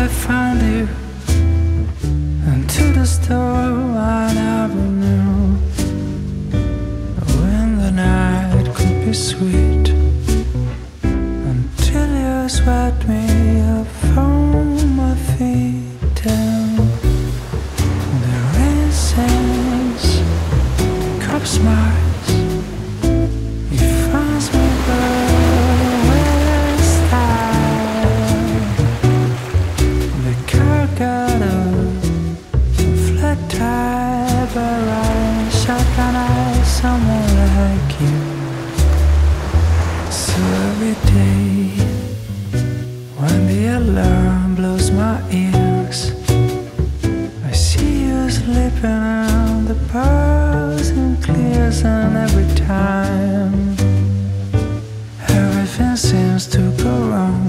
I found you into the store I never knew when the night could be sweet, until you swept me up from my feet down. The rain sings, the cup smiles, he finds me with style. The car got up, some flat tire, but riding shotgun eyes, someone like you. So every day when the alarm blows my ears, I see you slipping on the bars and clears, and every time everything seems to go wrong.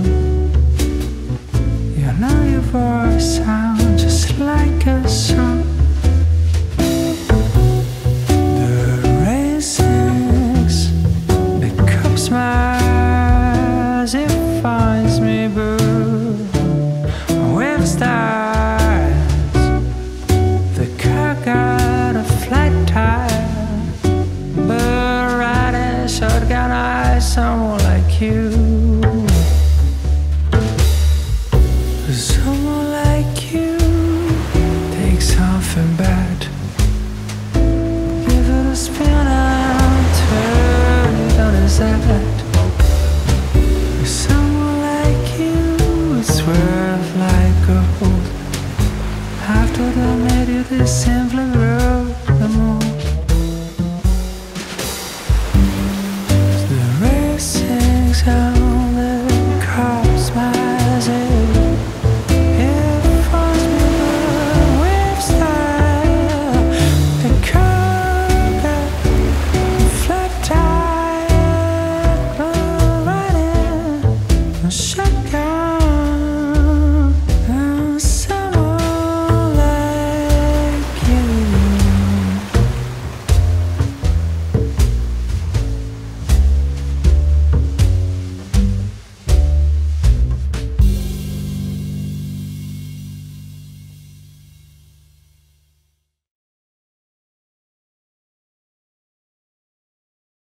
You know your voice sounds just like a song. The rain sings, the cup smiles, it finds me blue with stars. The car got a flat tire, but riding shotgun eyes, someone like you. Someone like you, take something bad, give it a spin and turn it on its head. Someone like you, it's worth like gold. After they made you this